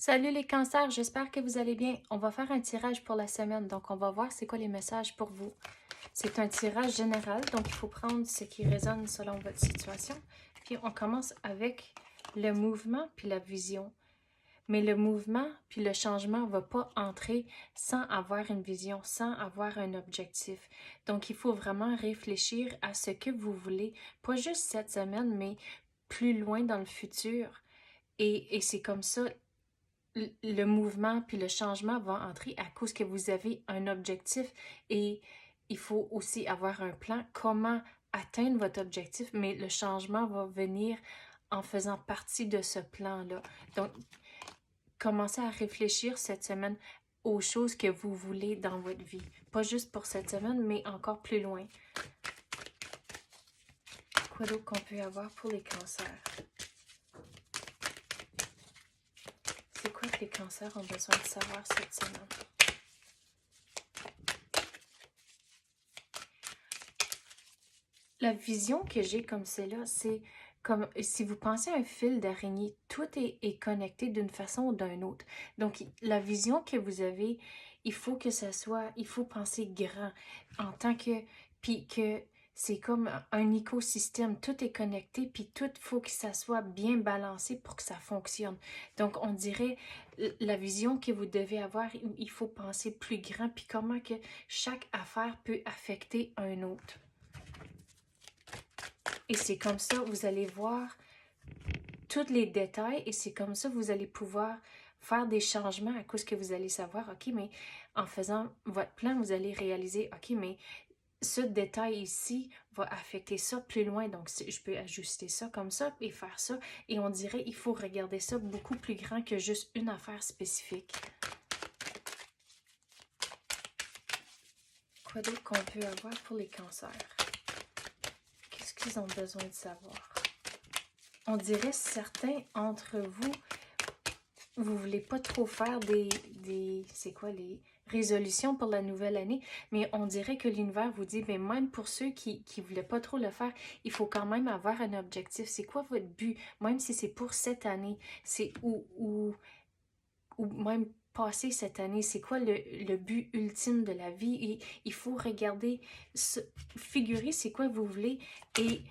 Salut les cancers, j'espère que vous allez bien. On va faire un tirage pour la semaine, donc on va voir c'est quoi les messages pour vous. C'est un tirage général, donc il faut prendre ce qui résonne selon votre situation. Puis on commence avec le mouvement puis la vision. Mais le mouvement puis le changement ne va pas entrer sans avoir une vision, sans avoir un objectif. Donc il faut vraiment réfléchir à ce que vous voulez, pas juste cette semaine, mais plus loin dans le futur. Et c'est comme ça, le mouvement puis le changement va entrer à cause que vous avez un objectif et il faut aussi avoir un plan comment atteindre votre objectif, mais le changement va venir en faisant partie de ce plan-là. Donc, commencez à réfléchir cette semaine aux choses que vous voulez dans votre vie. Pas juste pour cette semaine, mais encore plus loin. Quoi d'autre qu'on peut avoir pour les cancers? C'est quoi que les cancers ont besoin de savoir cette semaine? La vision que j'ai comme c'est là, c'est comme si vous pensez à un fil d'araignée, tout est connecté d'une façon ou d'une autre. Donc, la vision que vous avez, il faut que ça soit, il faut penser grand en tant que, puis que c'est comme un écosystème, tout est connecté, puis tout faut que ça soit bien balancé pour que ça fonctionne. Donc, on dirait la vision que vous devez avoir, il faut penser plus grand, puis comment que chaque affaire peut affecter un autre. Et c'est comme ça, vous allez voir tous les détails et c'est comme ça, vous allez pouvoir faire des changements à cause que vous allez savoir, OK, mais en faisant votre plan, vous allez réaliser, OK, mais ce détail ici va affecter ça plus loin. Donc, je peux ajuster ça comme ça et faire ça. Et on dirait, il faut regarder ça beaucoup plus grand que juste une affaire spécifique. Quoi d'autre qu'on peut avoir pour les cancers? Qu'est-ce qu'ils ont besoin de savoir? On dirait certains entre vous, vous voulez pas trop faire c'est quoi, les résolutions pour la nouvelle année, mais on dirait que l'univers vous dit, mais même pour ceux qui voulaient pas trop le faire, il faut quand même avoir un objectif. C'est quoi votre but? Même si c'est pour cette année, c'est ou même passer cette année, c'est quoi le but ultime de la vie? Et il faut regarder, figurer c'est quoi vous voulez et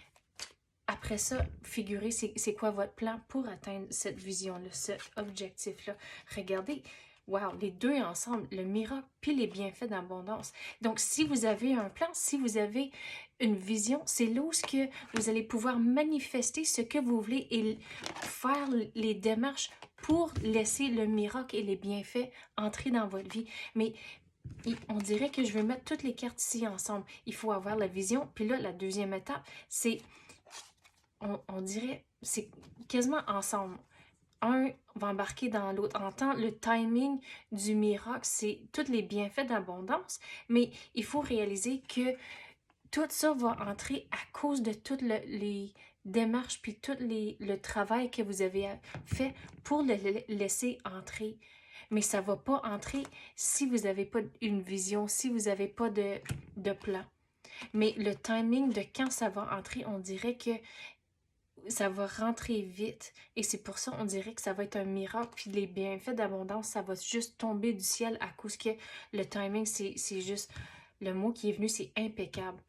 après ça, figurez c'est quoi votre plan pour atteindre cette vision-là, cet objectif-là. Regardez, wow, les deux ensemble, le miracle puis les bienfaits d'abondance. Donc, si vous avez un plan, si vous avez une vision, c'est là où vous allez pouvoir manifester ce que vous voulez et faire les démarches pour laisser le miracle et les bienfaits entrer dans votre vie. Mais on dirait que je veux mettre toutes les cartes ici ensemble. Il faut avoir la vision. Puis là, la deuxième étape, c'est on dirait, c'est quasiment ensemble. Un va embarquer dans l'autre. En tant le timing du miracle, c'est tous les bienfaits d'abondance, mais il faut réaliser que tout ça va entrer à cause de toutes les démarches puis tout le travail que vous avez fait pour le laisser entrer. Mais ça ne va pas entrer si vous n'avez pas une vision, si vous n'avez pas de plan. Mais le timing de quand ça va entrer, on dirait que ça va rentrer vite et c'est pour ça on dirait que ça va être un miracle puis les bienfaits d'abondance ça va juste tomber du ciel à cause que le timing c'est juste le mot qui est venu c'est impeccable.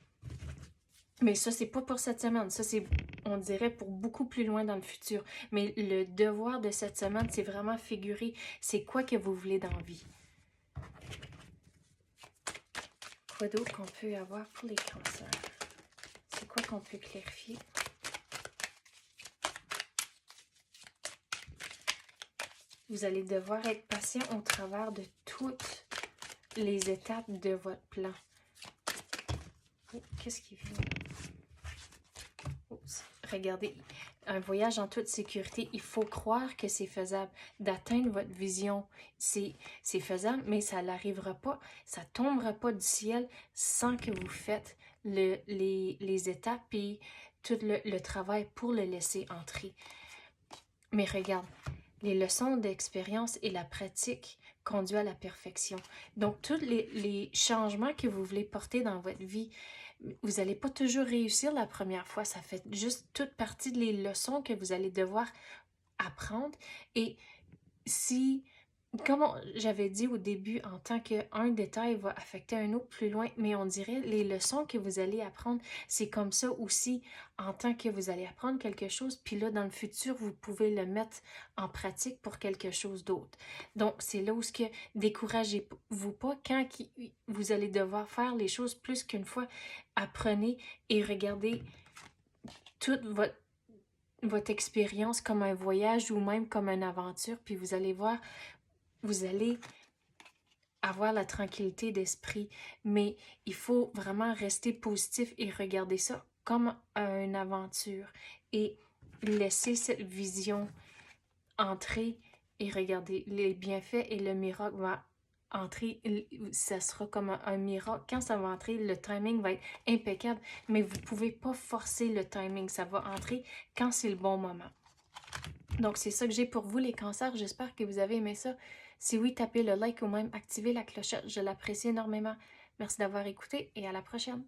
Mais ça c'est pas pour cette semaine, ça c'est on dirait pour beaucoup plus loin dans le futur. Mais le devoir de cette semaine c'est vraiment figurer c'est quoi que vous voulez dans la vie. Quoi d'autre qu'on peut avoir pour les cancers? C'est quoi qu'on peut clarifier? Vous allez devoir être patient au travers de toutes les étapes de votre plan. Oh, qu'est-ce qui vient? Oups. Regardez, un voyage en toute sécurité, il faut croire que c'est faisable. D'atteindre votre vision, c'est faisable, mais ça n'arrivera pas, ça ne tombera pas du ciel sans que vous faites les étapes et tout le travail pour le laisser entrer. Mais regarde, les leçons d'expérience et la pratique conduisent à la perfection. Donc, tous les changements que vous voulez porter dans votre vie, vous n'allez pas toujours réussir la première fois. Ça fait juste toute partie des leçons que vous allez devoir apprendre. Et si, comme j'avais dit au début, en tant qu'un détail va affecter un autre plus loin, mais on dirait les leçons que vous allez apprendre, c'est comme ça aussi en tant que vous allez apprendre quelque chose, puis là, dans le futur, vous pouvez le mettre en pratique pour quelque chose d'autre. Donc, c'est là où ce que découragez-vous pas quand vous allez devoir faire les choses plus qu'une fois. Apprenez et regardez toute votre expérience comme un voyage ou même comme une aventure, puis vous allez voir, vous allez avoir la tranquillité d'esprit, mais il faut vraiment rester positif et regarder ça comme une aventure et laisser cette vision entrer et regarder les bienfaits et le miracle va entrer, ça sera comme un miracle. Quand ça va entrer, le timing va être impeccable, mais vous ne pouvez pas forcer le timing, ça va entrer quand c'est le bon moment. Donc, c'est ça que j'ai pour vous, les cancers. J'espère que vous avez aimé ça. Si oui, tapez le like ou même activez la clochette. Je l'apprécie énormément. Merci d'avoir écouté et à la prochaine.